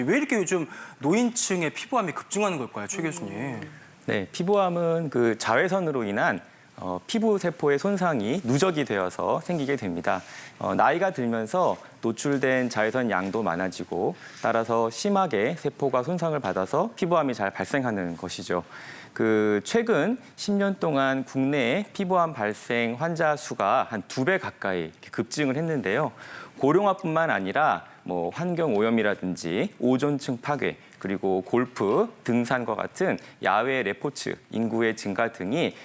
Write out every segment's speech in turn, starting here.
왜 이렇게 요즘 노인층의 피부암이 급증하는 걸까요, 최 교수님? 네, 피부암은 그 자외선으로 인한 피부 세포의 손상이 누적이 되어서 생기게 됩니다. 나이가 들면서 노출된 자외선 양도 많아지고 따라서 심하게 세포가 손상을 받아서 피부암이 잘 발생하는 것이죠. 최근 10년 동안 국내에 피부암 발생 환자 수가 한 2배 가까이 이렇게 급증을 했는데요. 고령화뿐만 아니라 환경 오염이라든지 오존층 파괴, 그리고 골프, 등산과 같은 야외 레포츠 인구의 증가 등이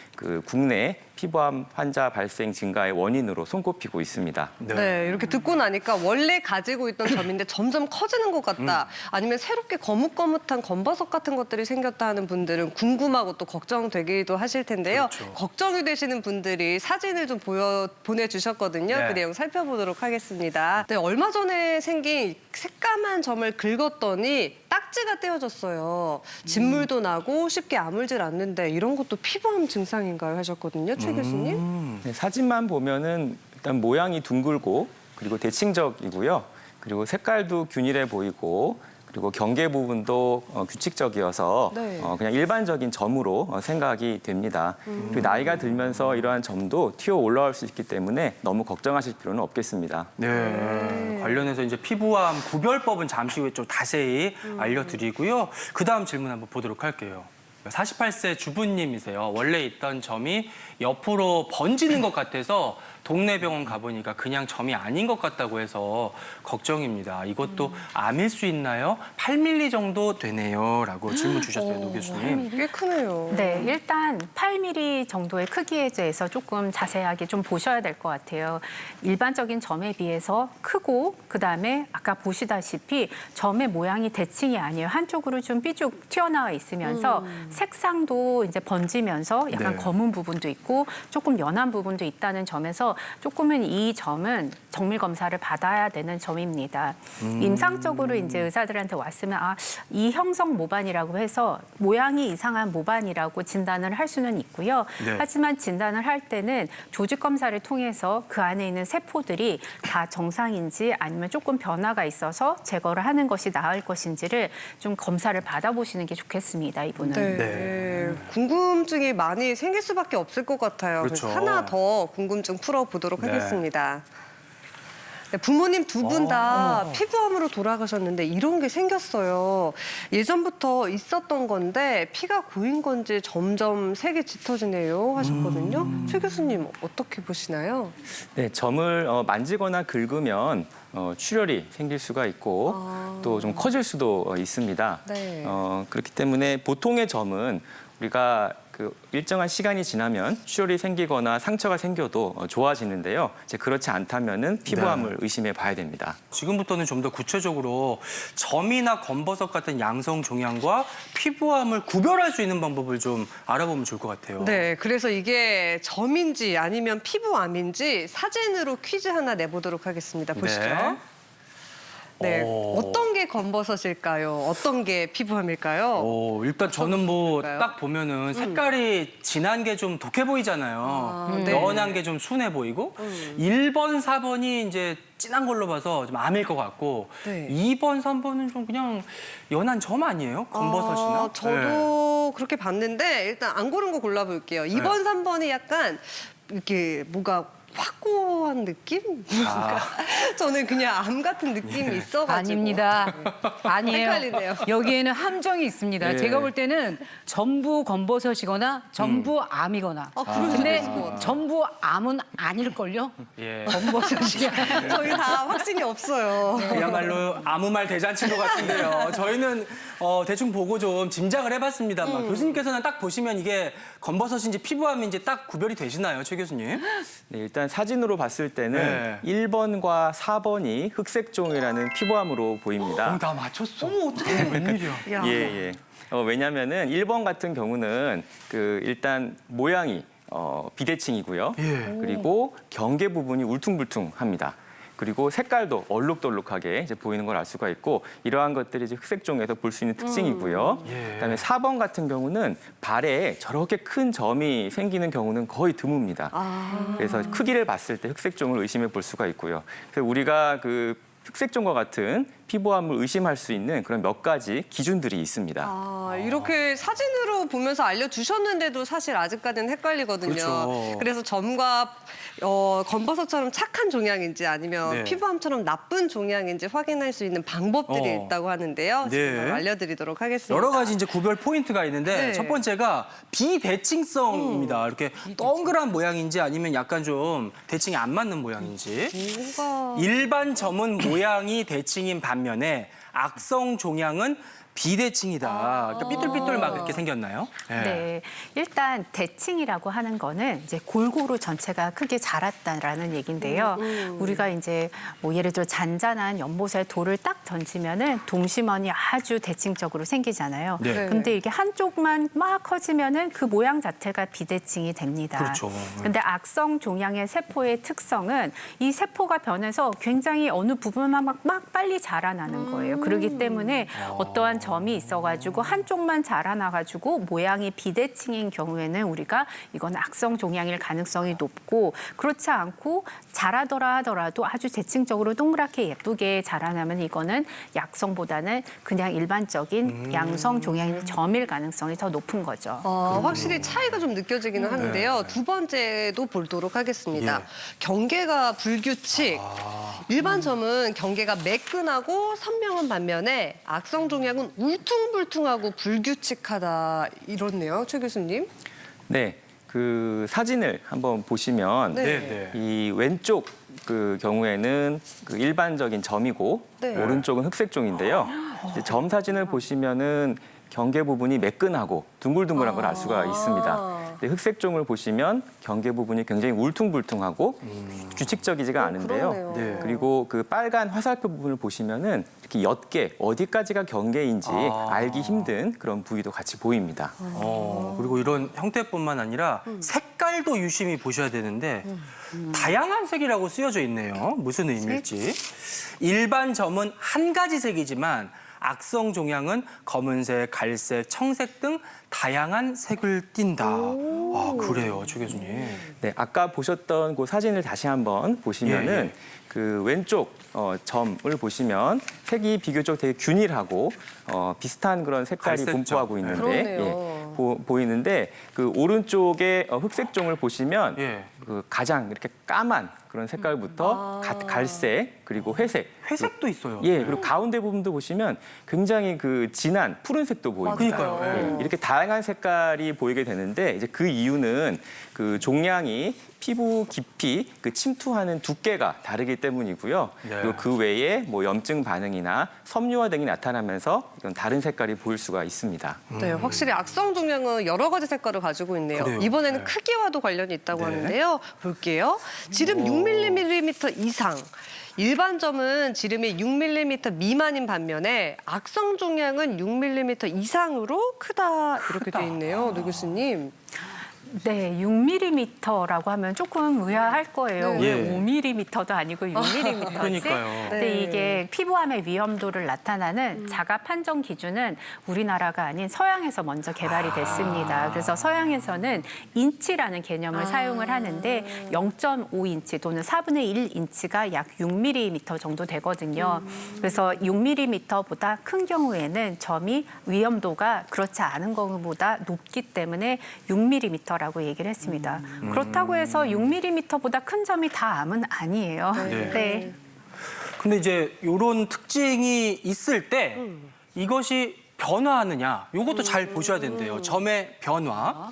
국내 피부암 환자 발생 증가의 원인으로 손꼽히고 있습니다. 네, 이렇게 듣고 나니까 원래 가지고 있던 점인데 점점 커지는 것 같다. 아니면 새롭게 거뭇거뭇한 검버섯 같은 것들이 생겼다 하는 분들은 궁금하고 또 걱정되기도 하실 텐데요. 그렇죠. 걱정이 되시는 분들이 사진을 좀 보내주셨거든요. 네. 그 내용 살펴보도록 하겠습니다. 네, 얼마 전에 생긴 새까만 점을 긁었더니 딱지가 떼어졌어요. 진물도 나고 쉽게 아물질 않는데 이런 것도 피부암 증상인가요? 하셨거든요. 최 교수님. 네, 사진만 보면은 일단 모양이 둥글고 그리고 대칭적이고요. 그리고 색깔도 균일해 보이고 그리고 경계 부분도 규칙적이어서 네. 그냥 일반적인 점으로 생각이 됩니다. 그리고 나이가 들면서 이러한 점도 튀어 올라올 수 있기 때문에 너무 걱정하실 필요는 없겠습니다. 네. 관련해서 이제 피부암 구별법은 잠시 후에 좀 자세히 알려드리고요. 그다음 질문 한번 보도록 할게요. 48세 주부님이세요. 원래 있던 점이 옆으로 번지는 것 같아서 동네 병원 가보니까 그냥 점이 아닌 것 같다고 해서 걱정입니다. 이것도 암일 수 있나요? 8mm 정도 되네요. 라고 질문 주셨어요, 노 교수님. 꽤 크네요. 네, 일단 8mm 정도의 크기에 대해서 조금 자세하게 좀 보셔야 될 것 같아요. 일반적인 점에 비해서 크고 그다음에 아까 보시다시피 점의 모양이 대칭이 아니에요. 한쪽으로 좀 삐쭉 튀어나와 있으면서 색상도 이제 번지면서 약간 네. 검은 부분도 있고 조금 연한 부분도 있다는 점에서 조금은 이 점은 정밀 검사를 받아야 되는 점입니다. 임상적으로 이제 의사들한테 왔으면 이 형성 모반이라고 해서 모양이 이상한 모반이라고 진단을 할 수는 있고요. 네. 하지만 진단을 할 때는 조직 검사를 통해서 그 안에 있는 세포들이 다 정상인지 아니면 조금 변화가 있어서 제거를 하는 것이 나을 것인지를 좀 검사를 받아보시는 게 좋겠습니다. 이분은. 네. 네. 궁금증이 많이 생길 수밖에 없을 것 같아요. 그렇죠. 그래서 하나 더 궁금증 풀어보도록 네. 하겠습니다. 네, 부모님 두 분 다 피부암으로 돌아가셨는데 이런 게 생겼어요. 예전부터 있었던 건데 피가 고인 건지 점점 색이 짙어지네요 하셨거든요. 최 교수님 어떻게 보시나요? 네, 점을 만지거나 긁으면 출혈이 생길 수가 있고 또 좀 커질 수도 있습니다. 네. 그렇기 때문에 보통의 점은 우리가 일정한 시간이 지나면 출혈이 생기거나 상처가 생겨도 좋아지는데요. 이제 그렇지 않다면은 피부암을 의심해 봐야 됩니다. 지금부터는 좀 더 구체적으로 점이나 검버섯 같은 양성 종양과 피부암을 구별할 수 있는 방법을 좀 알아보면 좋을 것 같아요. 네, 그래서 이게 점인지 아니면 피부암인지 사진으로 퀴즈 하나 내보도록 하겠습니다. 보시죠. 네. 네, 오. 어떤 게 검버섯일까요? 어떤 게 피부암일까요? 일단 저는 볼까요? 딱 보면은 색깔이 진한 게 좀 독해 보이잖아요. 네. 연한 게 좀 순해 보이고 1번, 4번이 이제 진한 걸로 봐서 좀 암일 것 같고 네. 2번, 3번은 좀 그냥 연한 점 아니에요? 검버섯이나? 저도 그렇게 봤는데 일단 안 고른 거 골라볼게요. 2번, 3번이 약간 이렇게 뭐가 확고한 느낌? 뭔가 저는 그냥 암 같은 느낌이 있어가지고. 아닙니다. 아니에요. 헷갈리네요. 여기에는 함정이 있습니다. 예. 제가 볼 때는 전부 검버섯이거나 전부 암이거나. 그럴 수도 근데 있을 것 같아요. 전부 암은 아닐걸요? 예. 검버섯이야. 저희 다 확신이 없어요. 그야말로 아무 말 대잔치인 것 같은데요. 저희는 대충 보고 좀 짐작을 해봤습니다만 교수님께서는 딱 보시면 이게 검버섯인지 피부암인지 딱 구별이 되시나요, 최 교수님? 네, 일단 사진으로 봤을 때는 네. 1번과 4번이 흑색종이라는 피부암으로 보입니다. 다 맞췄어. 어머, 어떡해. 웬일이야. 야. 예. 왜냐면은 1번 같은 경우는 일단 모양이 비대칭이고요. 예. 그리고 경계 부분이 울퉁불퉁합니다. 그리고 색깔도 얼룩덜룩하게 이제 보이는 걸 알 수가 있고 이러한 것들이 이제 흑색종에서 볼 수 있는 특징이고요. 예. 그다음에 4번 같은 경우는 발에 저렇게 큰 점이 생기는 경우는 거의 드뭅니다. 그래서 크기를 봤을 때 흑색종을 의심해 볼 수가 있고요. 그래서 우리가 흑색종과 같은 피부암을 의심할 수 있는 그런 몇 가지 기준들이 있습니다. 이렇게 사진으로 보면서 알려주셨는데도 사실 아직까지는 헷갈리거든요. 그렇죠. 그래서 점과 검버섯처럼 착한 종양인지 아니면 네. 피부암처럼 나쁜 종양인지 확인할 수 있는 방법들이 있다고 하는데요. 네. 지금 알려드리도록 하겠습니다. 여러 가지 이제 구별 포인트가 있는데 네. 첫 번째가 비대칭성입니다. 이렇게 동그란 모양인지 아니면 약간 좀 대칭이 안 맞는 모양인지. 뭐가 일반 점은 모양이 대칭인 반면에 악성 종양은 비대칭이다. 그러니까 삐뚤삐뚤 막 이렇게 생겼나요? 네, 일단 대칭이라고 하는 거는 이제 골고루 전체가 크게 자랐다라는 얘기인데요. 우리가 이제 뭐 예를 들어 잔잔한 연못에 돌을 딱 던지면은 동심원이 아주 대칭적으로 생기잖아요. 네. 근데 이게 한쪽만 막 커지면은 그 모양 자체가 비대칭이 됩니다. 그렇죠. 근데 악성 종양의 세포의 특성은 이 세포가 변해서 굉장히 어느 부분만 막 빨리 자라나는 거예요. 그렇기 때문에 어떠한 점이 있어가지고 한쪽만 자라나가지고 모양이 비대칭인 경우에는 우리가 이건 악성 종양일 가능성이 높고 그렇지 않고 자라더라 하더라도 아주 대칭적으로 동그랗게 예쁘게 자라나면 이거는 약성보다는 그냥 일반적인 양성 종양인 점일 가능성이 더 높은 거죠. 확실히 차이가 좀 느껴지기는 하는데요. 두 번째도 보도록 하겠습니다. 예. 경계가 불규칙. 일반 점은 경계가 매끈하고 선명한 반면에 악성 종양은 울퉁불퉁하고 불규칙하다 이렇네요, 최 교수님. 네, 그 사진을 한번 보시면 네. 이 왼쪽 그 경우에는 그 일반적인 점이고 네. 오른쪽은 흑색종인데요. 이제 점 사진을 보시면은 경계 부분이 매끈하고 둥글둥글한 걸 알 수가 있습니다. 근데 흑색종을 보시면 경계 부분이 굉장히 울퉁불퉁하고 규칙적이지가 않은데요. 그러네요. 네. 그리고 그 빨간 화살표 부분을 보시면은 이렇게 옅게 어디까지가 경계인지 알기 힘든 그런 부위도 같이 보입니다. 그리고 이런 형태뿐만 아니라 색깔도 유심히 보셔야 되는데 다양한 색이라고 쓰여져 있네요. 무슨 의미일지. 일반 점은 한 가지 색이지만 악성 종양은 검은색, 갈색, 청색 등 다양한 색을 띈다. 그래요, 최 교수님. 네, 아까 보셨던 그 사진을 다시 한번 보시면은 예. 그 왼쪽 점을 보시면 색이 비교적 되게 균일하고 비슷한 그런 색깔이 갈색죠. 분포하고 있는데 그러네요. 보이는데 그 오른쪽에 흑색종을 보시면 예. 그 가장 이렇게 까만 그런 색깔부터 갈색 그리고 회색 회색도 있어요. 예, 그리고 가운데 부분도 보시면 굉장히 그 진한 푸른색도 보입니다. 그러니까요. 예. 이렇게 다양한 색깔이 보이게 되는데 이제 그 이유는 그 종양이 피부 깊이 그 침투하는 두께가 다르기 때문이고요. 네. 그리고 그 외에 뭐 염증 반응이나 섬유화 등이 나타나면서 이건 다른 색깔이 보일 수가 있습니다. 네, 확실히 악성 종양은 여러 가지 색깔을 가지고 있네요. 그래요. 이번에는 네. 크기와도 관련이 있다고 네. 하는데요. 볼게요. 지름 6mm 이상. 일반 점은 지름이 6mm 미만인 반면에 악성 종양은 6mm 이상으로 크다 이렇게 돼 있네요, 노 교수님. 네, 6mm라고 하면 조금 의아할 거예요. 네. 왜 예. 5mm도 아니고 6mm지? 그러니까요. 근데 네. 이게 피부암의 위험도를 나타나는 자가 판정 기준은 우리나라가 아닌 서양에서 먼저 개발이 됐습니다. 그래서 서양에서는 인치라는 개념을 사용을 하는데 0.5인치 또는 4분의 1인치가 약 6mm 정도 되거든요. 그래서 6mm보다 큰 경우에는 점이 위험도가 그렇지 않은 것보다 높기 때문에 6mm라고 얘기를 했습니다. 그렇다고 해서 6mm보다 큰 점이 다 암은 아니에요. 네. 네. 근데 이제 이런 특징이 있을 때 이것이 변화하느냐, 이것도 잘 보셔야 된대요. 점의 변화.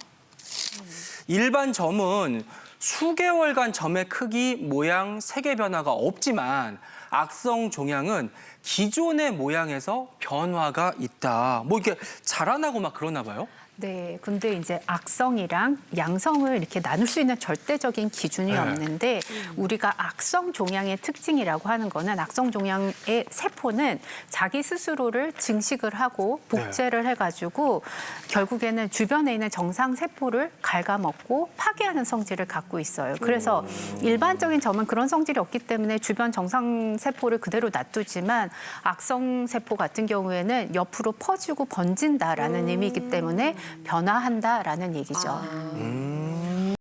일반 점은 수개월간 점의 크기, 모양, 색의 변화가 없지만 악성 종양은 기존의 모양에서 변화가 있다. 뭐 이렇게 자라나고 막 그러나 봐요. 네, 근데 이제 악성이랑 양성을 이렇게 나눌 수 있는 절대적인 기준이 네. 없는데 우리가 악성 종양의 특징이라고 하는 거는 악성 종양의 세포는 자기 스스로를 증식을 하고 복제를 해가지고 결국에는 주변에 있는 정상 세포를 갉아먹고 파괴하는 성질을 갖고 있어요. 그래서 일반적인 점은 그런 성질이 없기 때문에 주변 정상 세포를 그대로 놔두지만 악성 세포 같은 경우에는 옆으로 퍼지고 번진다라는 의미이기 때문에 변화한다라는 얘기죠.